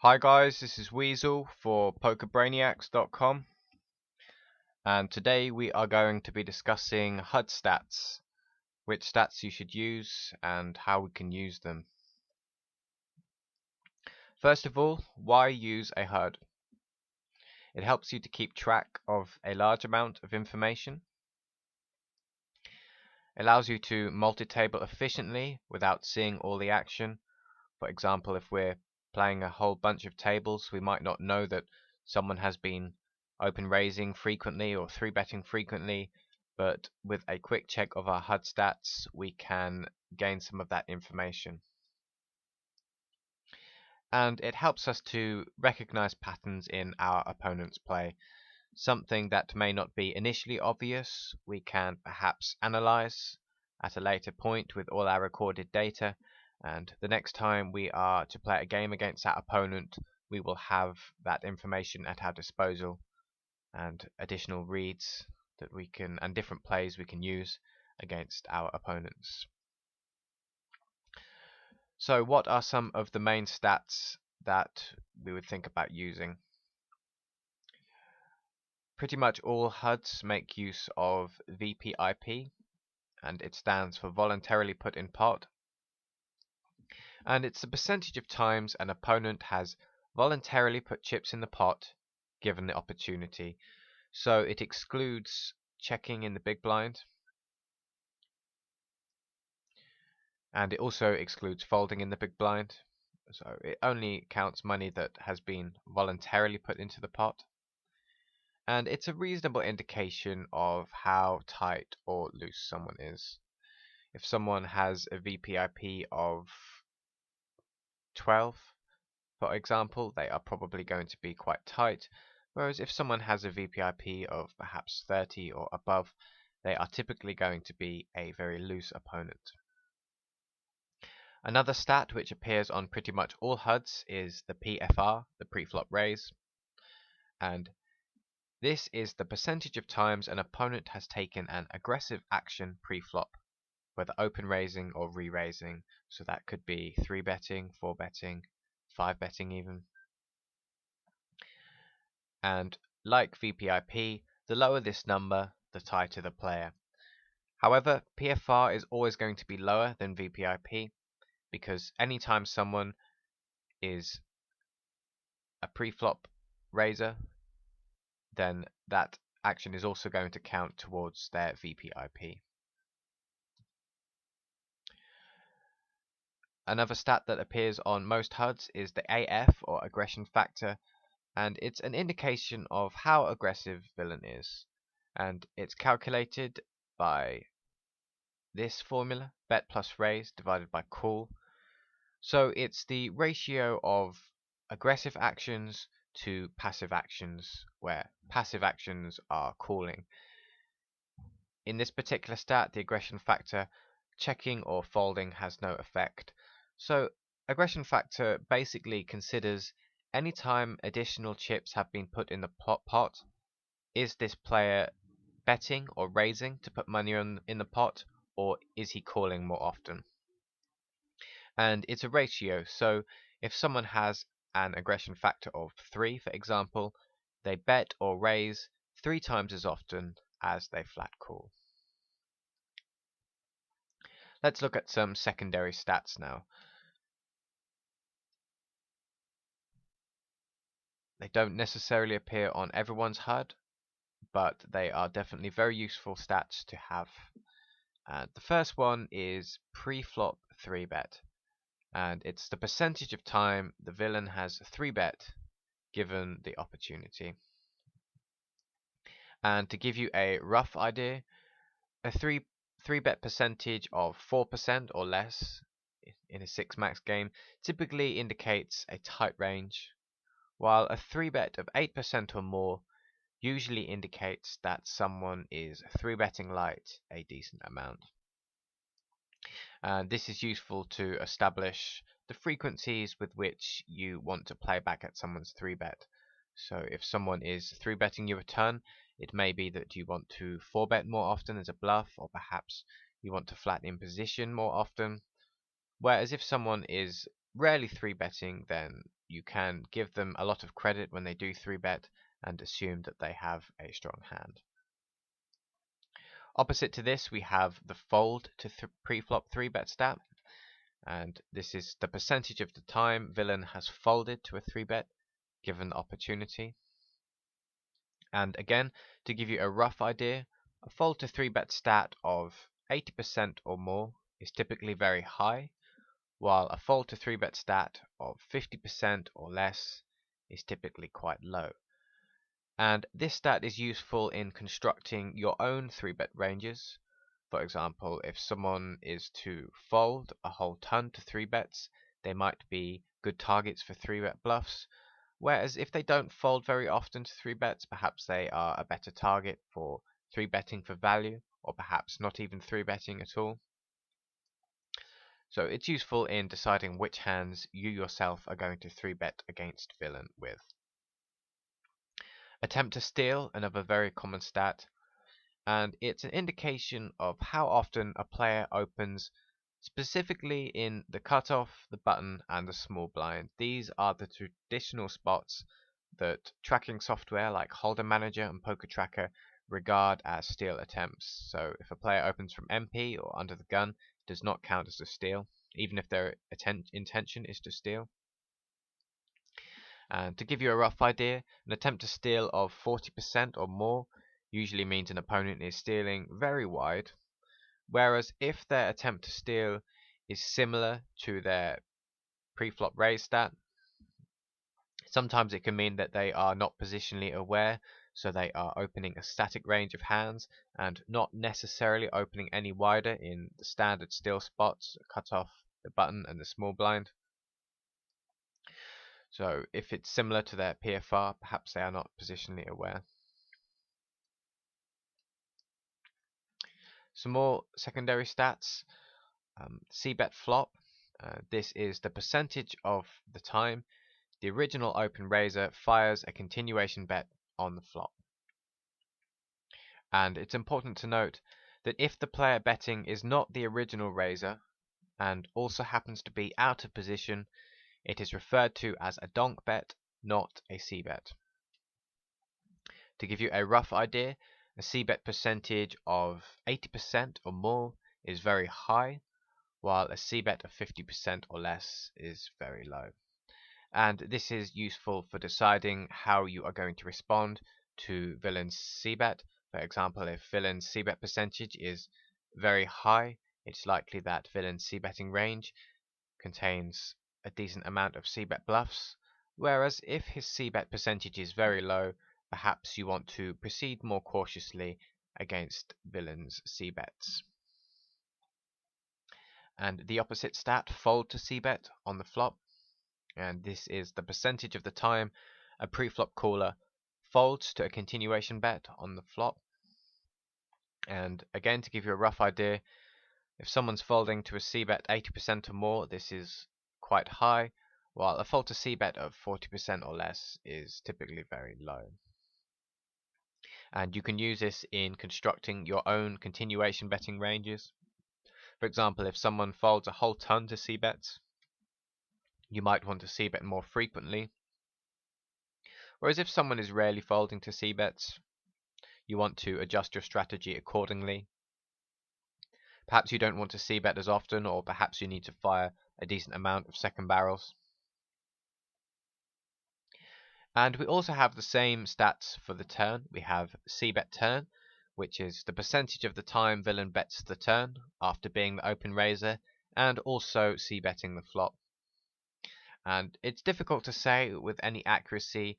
Hi guys, this is Weasel for PokerBrainiacs.com, and today we are going to be discussing HUD stats, which stats you should use and how we can use them. First of all, why use a HUD? It helps you to keep track of a large amount of information, allows you to multi-table efficiently without seeing all the action. For example, if we're playing a whole bunch of tables, we might not know that someone has been open raising frequently or 3-betting frequently, but with a quick check of our HUD stats, we can gain some of that information. And it helps us to recognize patterns in our opponent's play. Something that may not be initially obvious, we can perhaps analyze at a later point with all our recorded data, and the next time we are to play a game against that opponent, we will have that information at our disposal and additional reads that we can and different plays we can use against our opponents. So what are some of the main stats that we would think about using? Pretty much all HUDs make use of VPIP, and it stands for voluntarily put in pot, and it's the percentage of times an opponent has voluntarily put chips in the pot given the opportunity. So it excludes checking in the big blind, and it also excludes folding in the big blind. So it only counts money that has been voluntarily put into the pot, and it's a reasonable indication of how tight or loose someone is. If someone has a VPIP of 12, for example, they are probably going to be quite tight, whereas if someone has a VPIP of perhaps 30 or above, they are typically going to be a very loose opponent. Another stat which appears on pretty much all HUDs is the PFR, the pre-flop raise, and this is the percentage of times an opponent has taken an aggressive action pre-flop, whether open raising or re-raising. So that could be 3-betting, 4-betting, 5-betting even. And like VPIP, the lower this number, the tighter the player. However, PFR is always going to be lower than VPIP, because anytime someone is a pre-flop raiser, then that action is also going to count towards their VPIP. Another stat that appears on most HUDs is the AF, or aggression factor, and it's an indication of how aggressive villain is, and it's calculated by this formula, bet plus raise divided by call. So it's the ratio of aggressive actions to passive actions, where passive actions are calling. In this particular stat, the aggression factor, checking or folding has no effect. So aggression factor basically considers any time additional chips have been put in the pot, is this player betting or raising to put money in the pot, or is he calling more often? And it's a ratio, so if someone has an aggression factor of 3, for example, they bet or raise 3 times as often as they flat call. Let's look at some secondary stats now. They don't necessarily appear on everyone's HUD, but they are definitely very useful stats to have. The first one is pre-flop 3-bet, and it's the percentage of time the villain has 3-bet given the opportunity. And to give you a rough idea, a 3-bet percentage of 4% or less in a 6-max game typically indicates a tight range, while a 3-bet of 8% or more usually indicates that someone is 3-betting light a decent amount. And this is useful to establish the frequencies with which you want to play back at someone's 3-bet. So if someone is 3-betting you a turn, it may be that you want to 4-bet more often as a bluff, or perhaps you want to flatten in position more often. Whereas if someone is rarely 3-betting, then you can give them a lot of credit when they do 3-bet and assume that they have a strong hand. Opposite to this, we have the fold to pre-flop 3-bet stat, and this is the percentage of the time villain has folded to a 3-bet given the opportunity. And again, to give you a rough idea, a fold to 3-bet stat of 80% or more is typically very high, while a fold to 3-bet stat of 50% or less is typically quite low. And this stat is useful in constructing your own 3-bet ranges. For example, if someone is to fold a whole ton to 3-bets, they might be good targets for 3-bet bluffs, whereas if they don't fold very often to 3-bets, perhaps they are a better target for 3-betting for value, or perhaps not even 3-betting at all. So it's useful in deciding which hands you yourself are going to 3-bet against villain with. Attempt to steal, another very common stat, and it's an indication of how often a player opens specifically in the cutoff, the button, and the small blind. These are the traditional spots that tracking software like Holder Manager and Poker Tracker regard as steal attempts. So if a player opens from MP or under the gun, it does not count as a steal, even if their intention is to steal. And to give you a rough idea, an attempt to steal of 40% or more usually means an opponent is stealing very wide, whereas if their attempt to steal is similar to their pre-flop raise stat, sometimes it can mean that they are not positionally aware, so they are opening a static range of hands and not necessarily opening any wider in the standard steal spots, cutoff, the button, and the small blind. So if it's similar to their PFR, perhaps they are not positionally aware. Some more secondary stats. C-bet flop. This is the percentage of the time the original open raiser fires a continuation bet on the flop. And it's important to note that if the player betting is not the original raiser and also happens to be out of position, it is referred to as a donk bet, not a C-bet. To give you a rough idea, a C-bet percentage of 80% or more is very high, while a C-bet of 50% or less is very low. And this is useful for deciding how you are going to respond to villain's C-bet. For example, if villain's C-bet percentage is very high, it's likely that villain's C-betting range contains a decent amount of C-bet bluffs, whereas if his C-bet percentage is very low, perhaps you want to proceed more cautiously against villain's C-bets. And the opposite stat, fold to C-bet on the flop, and this is the percentage of the time a pre-flop caller folds to a continuation bet on the flop. And again, to give you a rough idea, if someone's folding to a C-bet 80% or more, this is quite high, while a fold to C-bet of 40% or less is typically very low. And you can use this in constructing your own continuation betting ranges. For example, if someone folds a whole ton to C-bets, you might want to C-bet more frequently. Whereas if someone is rarely folding to C-bets, you want to adjust your strategy accordingly. Perhaps you don't want to C-bet as often, or perhaps you need to fire a decent amount of second barrels. And we also have the same stats for the turn. We have C-bet turn, which is the percentage of the time villain bets the turn after being the open raiser, and also C-betting the flop. And it's difficult to say with any accuracy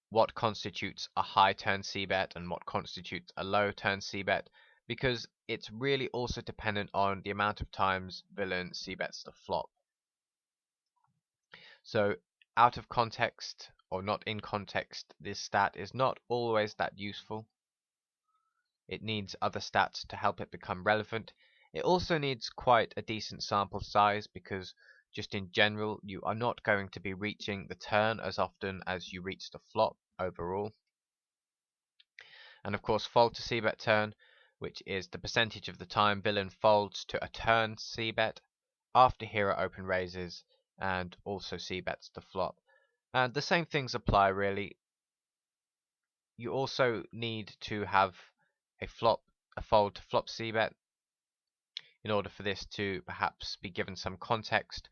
what constitutes a high turn C-bet and what constitutes a low turn C-bet, because it's really also dependent on the amount of times villain C-bets the flop. So out of context or not in context, this stat is not always that useful. It needs other stats to help it become relevant. It also needs quite a decent sample size because just in general, you are not going to be reaching the turn as often as you reach the flop overall. And of course, fold to C-bet turn, which is the percentage of the time villain folds to a turn C-bet after hero open raises, and also c-bets to flop. And the same things apply really. You also need to have a fold to flop c-bet in order for this to perhaps be given some context.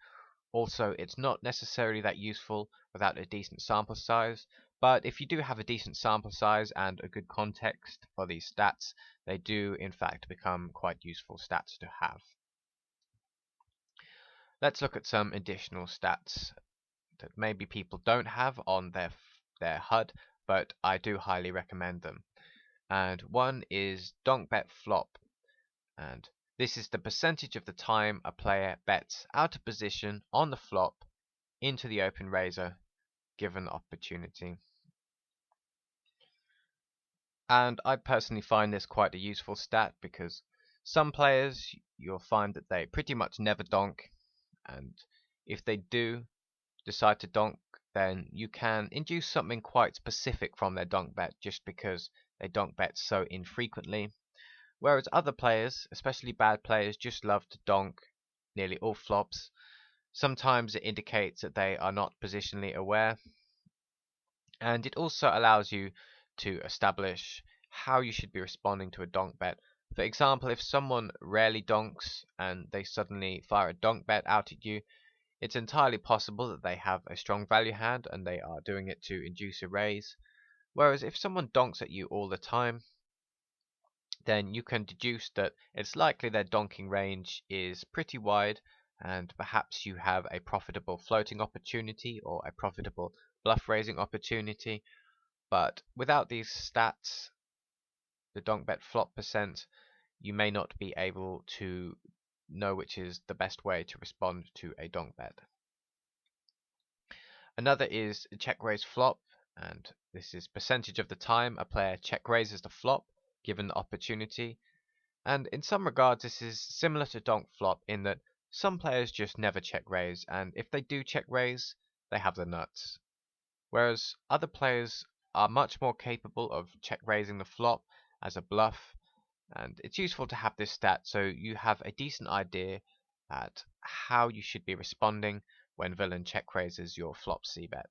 Also, it's not necessarily that useful without a decent sample size, but if you do have a decent sample size and a good context for these stats, they do in fact become quite useful stats to have. Let's look at some additional stats that maybe people don't have on their HUD, but I do highly recommend them. And one is donk bet flop, and this is the percentage of the time a player bets out of position on the flop into the open raiser given the opportunity. And I personally find this quite a useful stat because some players you'll find that they pretty much never donk, and if they do decide to donk, then you can induce something quite specific from their donk bet just because they donk bet so infrequently. Whereas other players, especially bad players, just love to donk nearly all flops. Sometimes it indicates that they are not positionally aware, and it also allows you to establish how you should be responding to a donk bet. For example, if someone rarely donks and they suddenly fire a donk bet out at you, it's entirely possible that they have a strong value hand and they are doing it to induce a raise. Whereas if someone donks at you all the time, then you can deduce that it's likely their donking range is pretty wide, and perhaps you have a profitable floating opportunity or a profitable bluff raising opportunity. But without these stats, the donk bet flop percent, you may not be able to know which is the best way to respond to a donk bet. Another is check raise flop, and this is percentage of the time a player check raises the flop given the opportunity. And in some regards this is similar to donk flop in that some players just never check raise, and if they do check raise, they have the nuts. Whereas other players are much more capable of check raising the flop as a bluff, and it's useful to have this stat so you have a decent idea at how you should be responding when villain check raises your flop c-bet.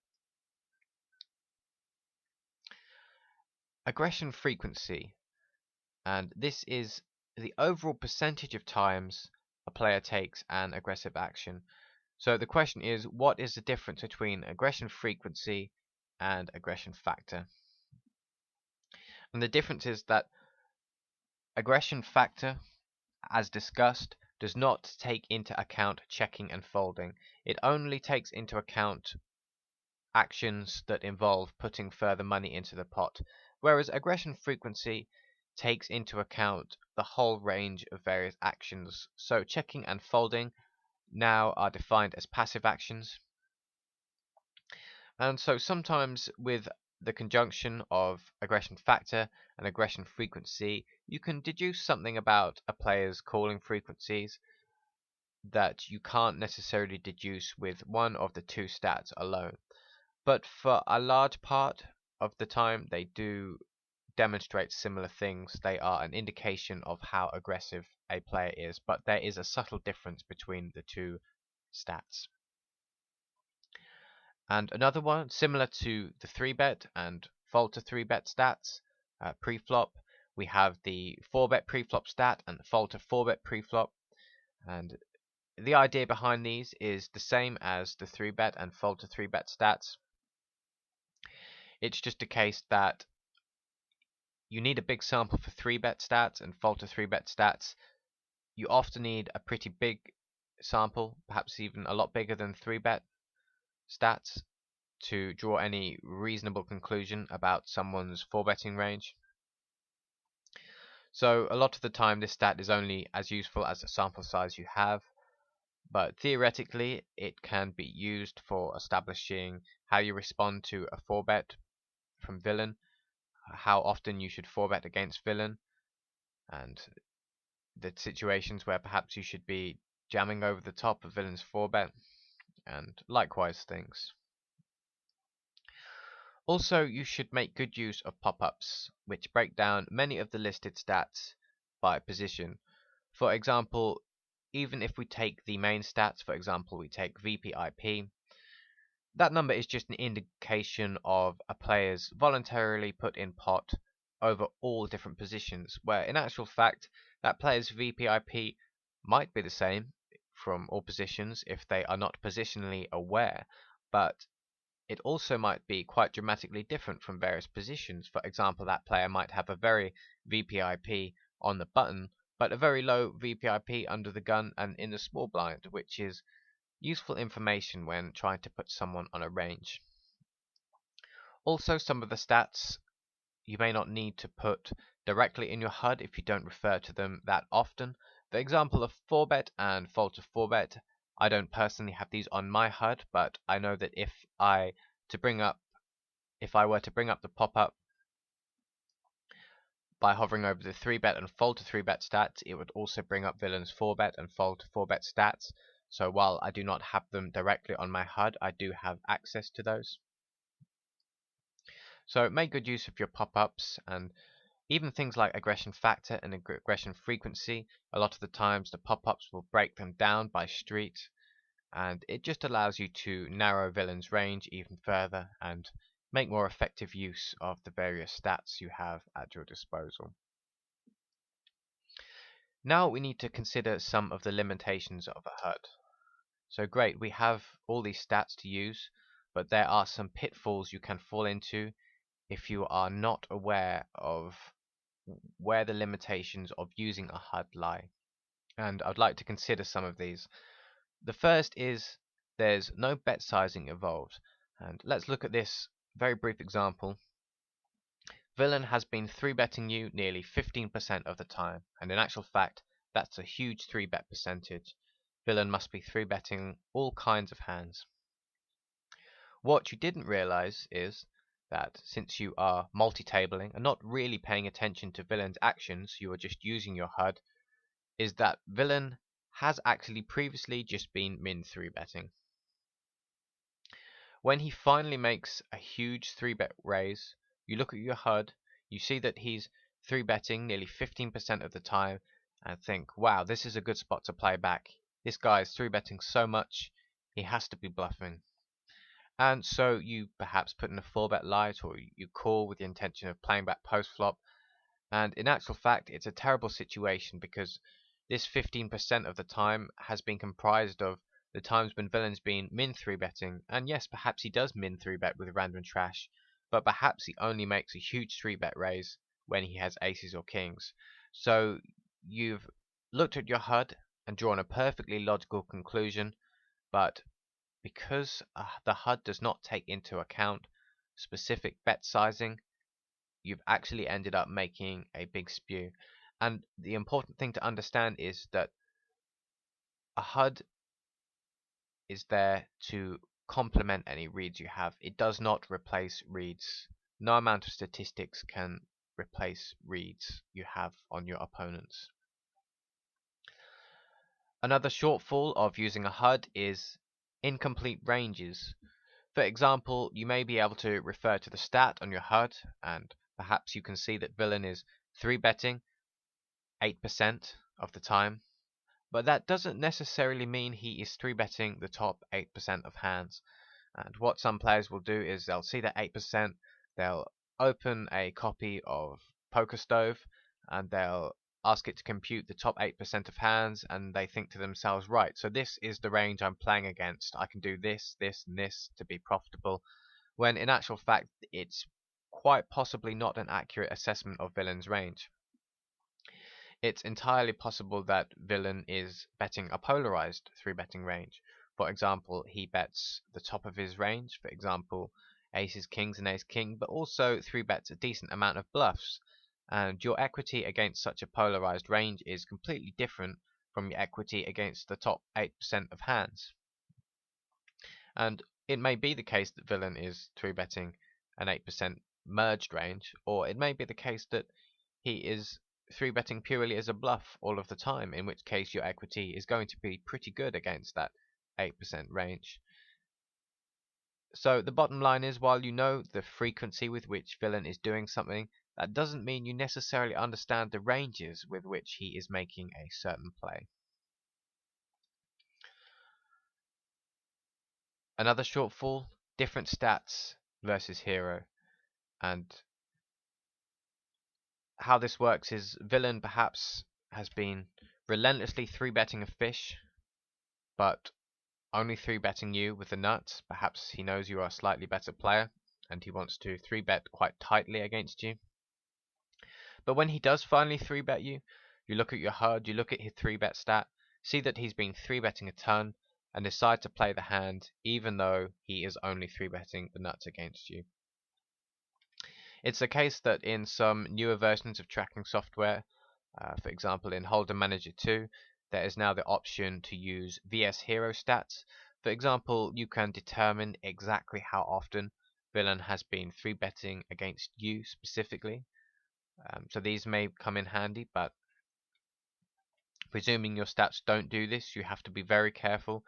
Aggression frequency, and this is the overall percentage of times a player takes an aggressive action. So the question is, what is the difference between aggression frequency and aggression factor? And the difference is that aggression factor, as discussed, does not take into account checking and folding. It only takes into account actions that involve putting further money into the pot, whereas aggression frequency takes into account the whole range of various actions. So checking and folding now are defined as passive actions. And so sometimes with the conjunction of aggression factor and aggression frequency, you can deduce something about a player's calling frequencies that you can't necessarily deduce with one of the two stats alone. But for a large part of the time, they do demonstrate similar things. They are an indication of how aggressive a player is, but there is a subtle difference between the two stats. And another one, similar to the 3-bet and fold to 3-bet stats, pre-flop, we have the 4-bet pre-flop stat and fold to 4-bet pre-flop. And the idea behind these is the same as the 3-bet and fold to 3-bet stats. It's just a case that you need a big sample for 3-bet stats and fold to 3-bet stats. You often need a pretty big sample, perhaps even a lot bigger than 3-bet stats, to draw any reasonable conclusion about someone's 4-betting range. So a lot of the time this stat is only as useful as the sample size you have, but theoretically it can be used for establishing how you respond to a 4-bet from villain, how often you should 4-bet against villain, and the situations where perhaps you should be jamming over the top of villain's 4-bet, and likewise things. Also, you should make good use of pop-ups, which break down many of the listed stats by position. For example, even if we take the main stats, for example, we take VPIP, that number is just an indication of a player's voluntarily put in pot over all different positions, where in actual fact that player's VPIP might be the same from all positions if they are not positionally aware, but it also might be quite dramatically different from various positions. For example, that player might have a very VPIP on the button, but a very low VPIP under the gun and in the small blind, which is useful information when trying to put someone on a range. Also, some of the stats you may not need to put directly in your HUD if you don't refer to them that often. The example of 4-bet and fold to 4-bet, I don't personally have these on my HUD, but I know that if I were to bring up the pop-up by hovering over the 3-bet and fold to 3-bet stats, it would also bring up villain's 4-bet and fold to 4-bet stats. So while I do not have them directly on my HUD, I do have access to those. So make good use of your pop-ups, and even things like aggression factor and aggression frequency. A lot of the times the pop-ups will break them down by street, and it just allows you to narrow villains' range even further and make more effective use of the various stats you have at your disposal. Now we need to consider some of the limitations of a HUD. So great, we have all these stats to use, but there are some pitfalls you can fall into if you are not aware of where the limitations of using a HUD lie. And I'd like to consider some of these. The first is there's no bet sizing involved. And let's look at this very brief example. Villain has been 3-betting you nearly 15% of the time, and in actual fact, that's a huge 3-bet percentage. Villain must be 3-betting all kinds of hands. What you didn't realize is that since you are multi-tabling and not really paying attention to villain's actions, you are just using your HUD, is that villain has actually previously just been min 3-betting. When he finally makes a huge 3-bet raise, you look at your HUD, you see that he's 3-betting nearly 15% of the time, and think, wow, this is a good spot to play back. This guy is 3-betting so much, he has to be bluffing. And so you perhaps put in a 4-bet light, or you call with the intention of playing back post-flop, and in actual fact it's a terrible situation because this 15% of the time has been comprised of the times when villain's been min 3-betting, and yes, perhaps he does min 3-bet with random trash, but perhaps he only makes a huge 3-bet raise when he has aces or kings. So you've looked at your HUD and drawn a perfectly logical conclusion, but because the HUD does not take into account specific bet sizing, you've actually ended up making a big spew. And the important thing to understand is that a HUD is there to complement any reads you have. It does not replace reads. No amount of statistics can replace reads you have on your opponents. Another shortfall of using a HUD is incomplete ranges. For example, you may be able to refer to the stat on your HUD, and perhaps you can see that villain is 3-betting 8% of the time, but that doesn't necessarily mean he is 3-betting the top 8% of hands. And what some players will do is they'll see that 8%, they'll open a copy of Poker Stove, and they'll ask it to compute the top 8% of hands, and they think to themselves, right, so this is the range I'm playing against. I can do this, this, and this to be profitable, when in actual fact it's quite possibly not an accurate assessment of villain's range. It's entirely possible that villain is betting a polarized 3-betting range. For example, he bets the top of his range, for example, aces, kings, and ace king, but also 3-bets a decent amount of bluffs. And your equity against such a polarized range is completely different from your equity against the top 8% of hands. And it may be the case that villain is 3-betting an 8% merged range, or it may be the case that he is 3-betting purely as a bluff all of the time, in which case your equity is going to be pretty good against that 8% range. So the bottom line is, while you know the frequency with which villain is doing something, that doesn't mean you necessarily understand the ranges with which he is making a certain play. Another shortfall, different stats versus hero. And how this works is villain perhaps has been relentlessly 3-betting a fish, but only 3-betting you with the nuts. Perhaps he knows you are a slightly better player and he wants to 3-bet quite tightly against you. But when he does finally 3-bet you, you look at your HUD, you look at his 3-bet stat, see that he's been 3-betting a ton, and decide to play the hand even though he is only 3-betting the nuts against you. It's a case that in some newer versions of tracking software, for example in Hold'em Manager 2, there is now the option to use VS Hero stats. For example, you can determine exactly how often villain has been 3-betting against you specifically. So these may come in handy, but presuming your stats don't do this, you have to be very careful,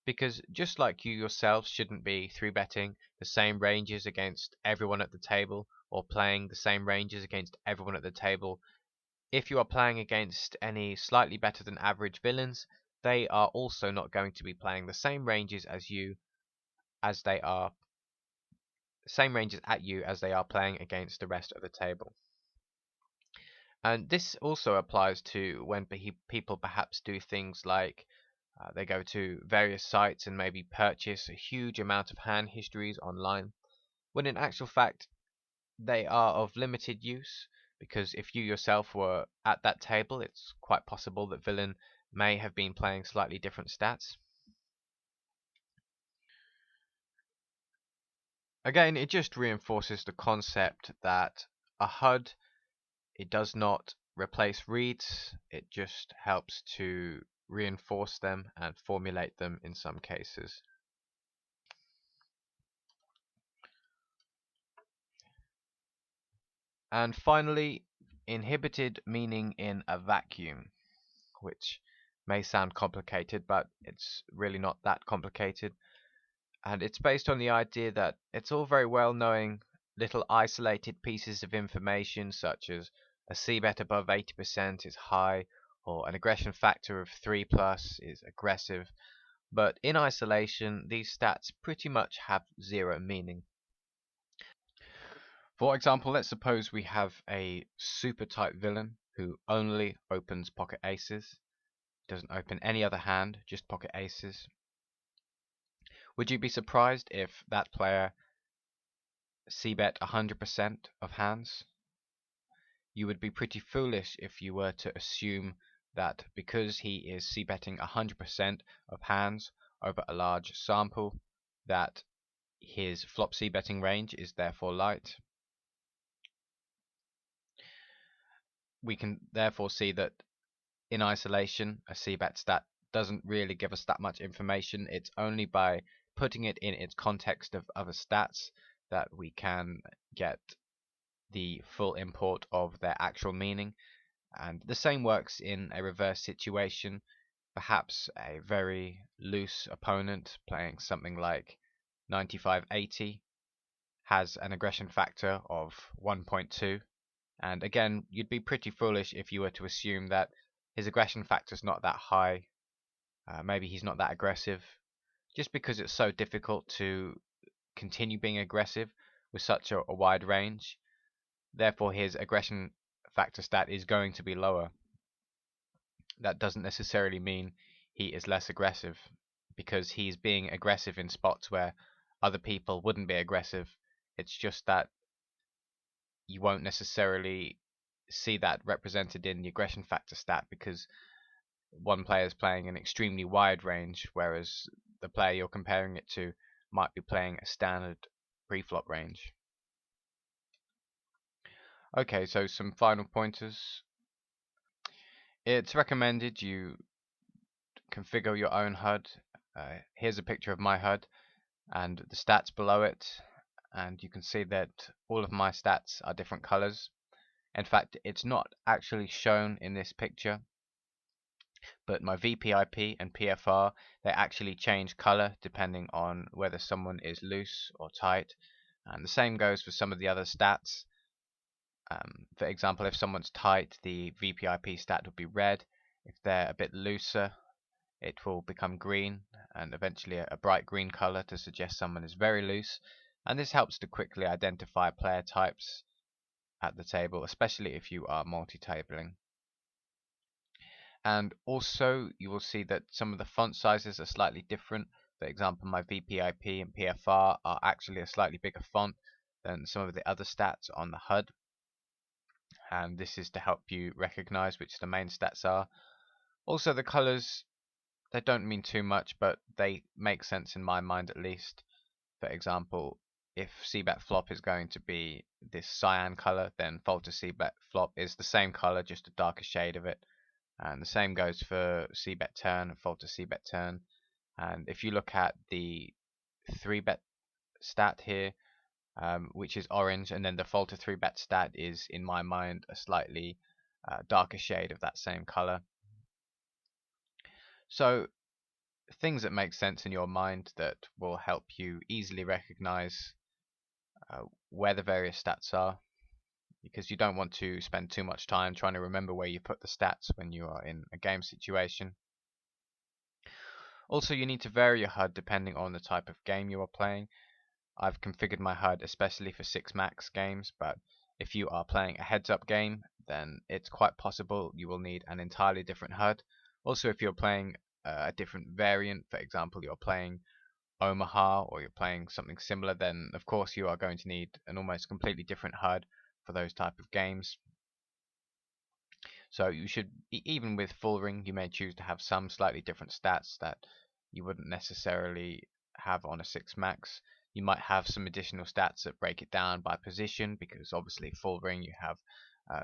because just like you yourselves shouldn't be 3-betting the same ranges against everyone at the table, or playing the same ranges against everyone at the table, if you are playing against any slightly better than average villains, they are also not going to be playing the same ranges as you, as they are same ranges at you as they are playing against the rest of the table. And this also applies to when people perhaps do things like they go to various sites and maybe purchase a huge amount of hand histories online, when in actual fact they are of limited use, because if you yourself were at that table, it's quite possible that villain may have been playing slightly different stats. Again, it just reinforces the concept that a HUD, it does not replace reads, it just helps to reinforce them and formulate them in some cases. And finally, inhibited meaning in a vacuum, which may sound complicated, but it's really not that complicated. And it's based on the idea that it's all very well knowing little isolated pieces of information, such as a c-bet above 80% is high, or an aggression factor of 3 plus is aggressive, but in isolation, these stats pretty much have zero meaning. For example, let's suppose we have a super tight villain who only opens pocket aces, doesn't open any other hand, just pocket aces. Would you be surprised if that player c-bet 100% of hands? You would be pretty foolish if you were to assume that because he is c-betting 100% of hands over a large sample, that his flop c-betting range is therefore light. We can therefore see that in isolation, a c-bet stat doesn't really give us that much information. It's only by putting it in its context of other stats that we can get the full import of their actual meaning. And the same works in a reverse situation. Perhaps a very loose opponent playing something like 95-80 has an aggression factor of 1.2. And again, you'd be pretty foolish if you were to assume that his aggression factor is not that high. Maybe he's not that aggressive. Just because it's so difficult to continue being aggressive with such a wide range, therefore his aggression factor stat is going to be lower. That doesn't necessarily mean he is less aggressive, because he's being aggressive in spots where other people wouldn't be aggressive. It's just that you won't necessarily see that represented in the aggression factor stat, because one player is playing an extremely wide range, whereas the player you're comparing it to might be playing a standard pre-flop range. Okay, so some final pointers. It's recommended you configure your own HUD. Here's a picture of my HUD and the stats below it, and you can see that all of my stats are different colors. In fact, it's not actually shown in this picture, but my VPIP and PFR, they actually change color depending on whether someone is loose or tight, and the same goes for some of the other stats. For example, if someone's tight, the VPIP stat would be red. If they're a bit looser, it will become green, and eventually a bright green color to suggest someone is very loose, and this helps to quickly identify player types at the table, especially if you are multi-tabling. And also you will see that some of the font sizes are slightly different. For example, my VPIP and PFR are actually a slightly bigger font than some of the other stats on the HUD, and this is to help you recognize which the main stats are. Also, the colors, they don't mean too much, but they make sense in my mind at least. For example, if CBET flop is going to be this cyan color, then falter CBET flop is the same color, just a darker shade of it. And the same goes for CBET turn and falter CBET turn. And if you look at the 3-bet stat here, which is orange, and then the falter 3-bet stat is, in my mind, a slightly darker shade of that same color. So things that make sense in your mind that will help you easily recognize where the various stats are, because you don't want to spend too much time trying to remember where you put the stats when you are in a game situation. Also, you need to vary your HUD depending on the type of game you are playing. I've configured my HUD especially for 6 max games, but if you are playing a heads-up game, then it's quite possible you will need an entirely different HUD. Also, if you're playing a different variant, for example, you're playing Omaha or you're playing something similar, then of course you are going to need an almost completely different HUD for those type of games. So you should, even with full ring, you may choose to have some slightly different stats that you wouldn't necessarily have on a 6 max. You might have some additional stats that break it down by position, because obviously full ring you have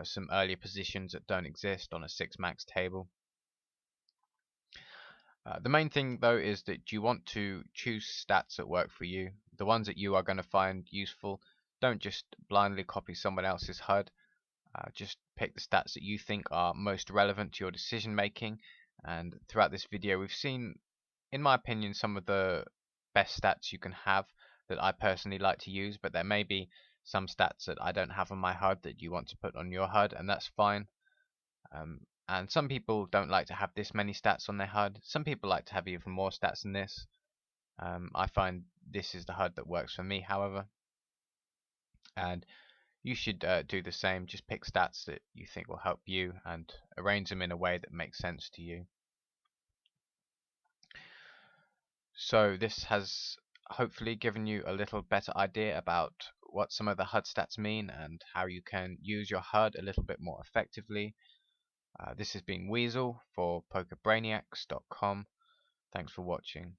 some earlier positions that don't exist on a 6 max table. The main thing though is that you want to choose stats that work for you, the ones that you are going to find useful. Don't just blindly copy someone else's HUD. Just pick the stats that you think are most relevant to your decision making. And throughout this video we've seen, in my opinion, some of the best stats you can have that I personally like to use, but there may be some stats that I don't have on my HUD that you want to put on your HUD, and that's fine. And some people don't like to have this many stats on their HUD. Some people like to have even more stats than this. I find this is the HUD that works for me, however. And you should do the same. Just pick stats that you think will help you and arrange them in a way that makes sense to you. So this has hopefully given you a little better idea about what some of the HUD stats mean and how you can use your HUD a little bit more effectively. This has been Weasel for PokerBrainiacs.com. Thanks for watching.